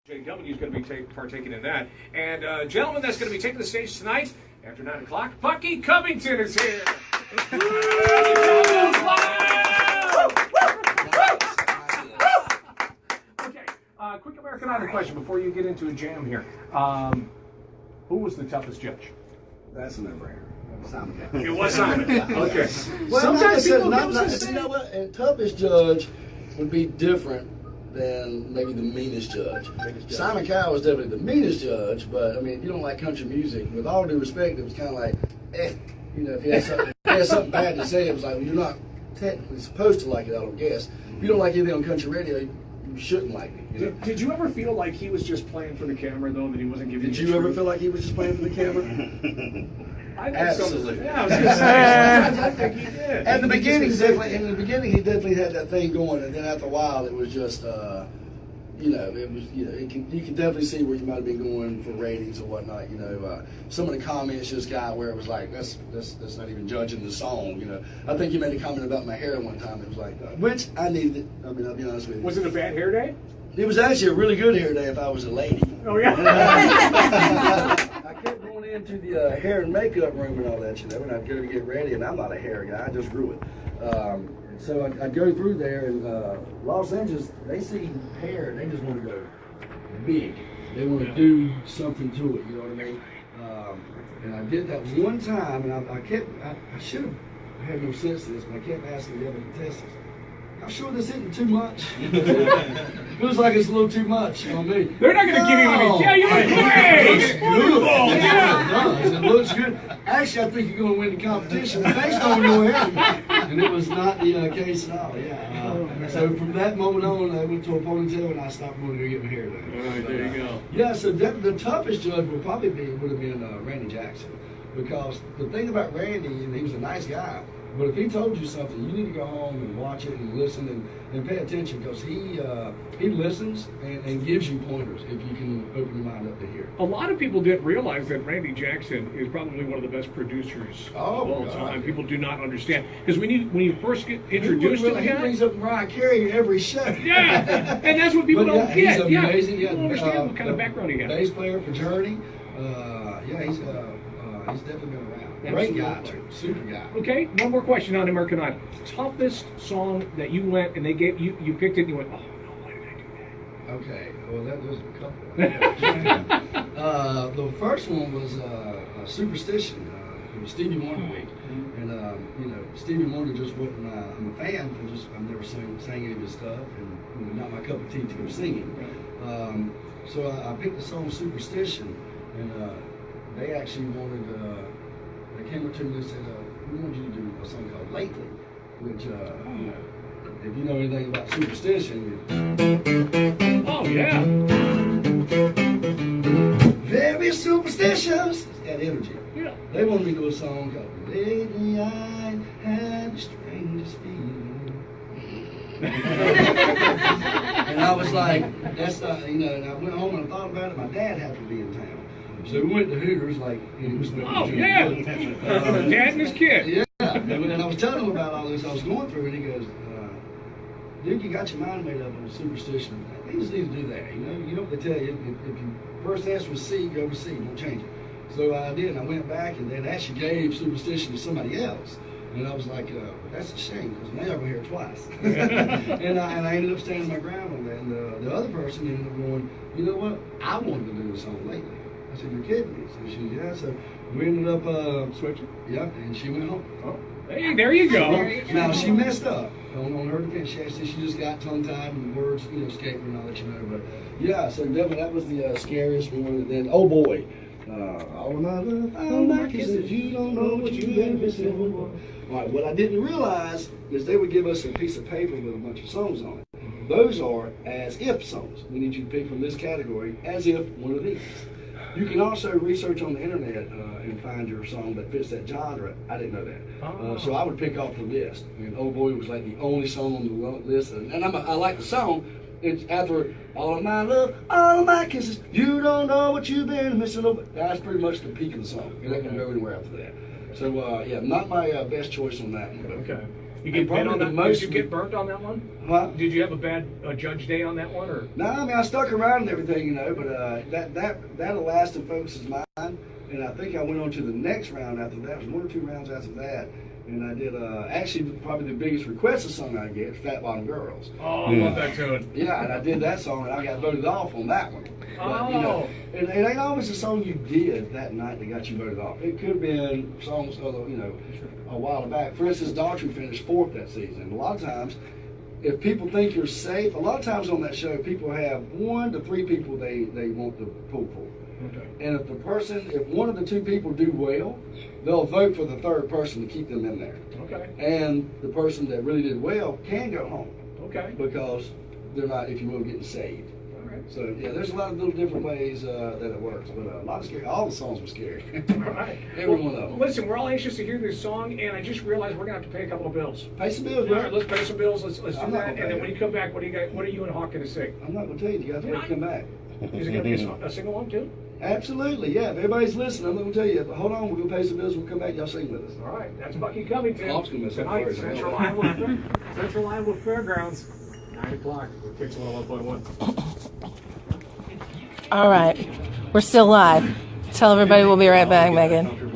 JW is going to be partaking in that. And gentlemen, that's going to be taking the stage tonight after 9 o'clock. Bucky Covington is here. Okay, quick American Idol question before you get into a jam here. Who was the toughest judge? That's a no-brainer. Simon. It was Simon. Okay. Well, sometimes people you know what? And toughest judge would be different than maybe the meanest judge. Simon Cowell was definitely the meanest judge, but I mean, if you don't like country music, with all due respect, it was kind of like, you know, if you had something bad to say, it was like, well, you're not technically supposed to like it, I don't guess. If you don't like anything on country radio, you shouldn't like it. You know? Did you ever feel like he was just playing for the camera, though, that he wasn't giving you Did you ever feel like he was just playing for the camera? I think Absolutely. So. Yeah, I was going to say, I think he did. At the beginning, he definitely had that thing going, and then after a while, it was just, you know, you can definitely see where you might have been going for ratings or whatnot. You know, some of the comments just got where it was like, that's not even judging the song. You know, I think you made a comment about my hair one time. It was like, which I needed it. I mean, I'll be honest with you. Was it a bad hair day? It was actually a really good hair day if I was a lady. Oh yeah. I kept going into the hair and makeup room and all that, you know, and I'd go to get ready, and I'm not a hair guy, I just grew it. So I'd go through there, and Los Angeles, they see hair, they just want to go big. They want to do something to it, you know what I mean? And I did that one time, and I should have had no sense to this, but I kept asking the other contestants, I'm sure this isn't too much. Feels like it's a little too much, you know what I mean? They're not going to give you any. Yeah, you look great. It's beautiful. Yeah, it does. It looks good. Actually, I think you're going to win the competition based on your hair. And it was not the case at all, yeah. So from that moment on, I went to a ponytail and I stopped going to go get my hair done. All right, there you go. Yeah, so the toughest judge would have been Randy Jackson. Because the thing about Randy, and he was a nice guy, but if he told you something, you need to go home and watch it and listen and pay attention, because he listens and gives you pointers if you can open your mind up to hear. A lot of people didn't realize that Randy Jackson is probably one of the best producers of all time. Yeah. People do not understand, because when you first get introduced to him, he brings up Mariah Carey every show. Yeah, and that's what people don't get. He's amazing. Yeah, people don't understand what kind of background he has. Bass player for Journey. He's definitely been around. Great guy too, super guy. Okay, one more question on American Idol. Toughest song that you went and they gave you picked it and you went, oh no, why did I do that? Okay, well there's a couple. The first one was Superstition. It was Stevie Wonder week, and you know, Stevie Wonder just wasn't. I'm a fan for just. I've never sang any of his stuff, and you know, not my cup of tea to go singing. So I picked the song Superstition, and they actually wanted. They came up to me and said, we want you to do a song called Lately, which, you know, if you know anything about Superstition, oh, yeah. Very superstitious. It's got energy. Yeah. They wanted me to do a song called Lately I Had the Strangest Feeling. And I was like, that's not, you know, and I went home and I thought about it. My dad happened to be in town. So we went to Hooters, like, he was yeah. Dad and his kid. Yeah. And I was telling him about all this I was going through, and he goes, dude, you got your mind made up on Superstition. You just need to do that. You know what they tell you, if you first answer was C, go with C, don't change it. So I did, and I went back, and they actually gave Superstition to somebody else. And I was like, that's a shame, because now I'm going to hear it twice. and I ended up standing my ground on that. And the other person ended up going, you know what, I wanted to do this song lately. I said, you're kidding me. So she, yeah, so we ended up switching. Yep, and she went home. Oh, hey, there you go. Now, she messed up. On her defense, she just got tongue-tied and words, you know, escaped her and all that, you know. But, yeah, so definitely that was the scariest one. And then, oh, boy. All of my love, all my kisses, you don't know what you've been missing. All right, what I didn't realize is they would give us a piece of paper with a bunch of songs on it. Those are as if songs. We need you to pick from this category as if one of these. You can also research on the internet and find your song that fits that genre. I didn't know that. So I would pick off the list. And Oh Boy was like the only song on the list. And I like the song. It's after All of My Love, All of My Kisses, You Don't Know What You've Been Missing. That's pretty much the peak of the song. You're not going to go anywhere after that. So, yeah, not my best choice on that one. Okay. You get burnt on that? Most did you get burnt on that one? Huh? Did you have a bad judge day on that one, or? No, I mean I stuck around and everything, you know, but that lasted folks' mind, and I think I went on to the next round after that. It was 1 or 2 rounds after that, and I did actually probably the biggest requested song I get, Fat Bottom Girls. Oh, I love that tune. Yeah, and I did that song, and I got voted off on that one. But, you know, Oh. it ain't always the song you did that night that got you voted off. It could have been songs, you know, a while back. For instance, Daughtry finished 4th that season. A lot of times, if people think you're safe, a lot of times on that show, people have 1 to 3 people they want to pull for. Okay. And if one of the 2 people do well, they'll vote for the 3rd person to keep them in there. Okay. And the person that really did well can go home. Okay. Because they're not, if you will, getting saved. All right. So yeah, there's a lot of little different ways that it works, but a lot of scary. All the songs were scary. All right. Every one of them. Listen, we're all anxious to hear this song, and I just realized we're gonna have to pay a couple of bills. Pay some bills, All bro. right, let's pay some bills. Let's do I'm not that, gonna and pay then it. when you come back, what are you and Hawk gonna sing? I'm not gonna tell you. You got to wait to come back. Is it gonna be a single one too? Absolutely, yeah. If everybody's listening, I'm not gonna tell you. But hold on, we're gonna pay some bills. We'll come back. Y'all sing with us. All right, that's Bucky Covington. Hawk's gonna mess up Tonight, words. Central Iowa Fairgrounds, 9 o'clock. KIX 101.1. All right. We're still live. Tell everybody we'll be right back, Megan.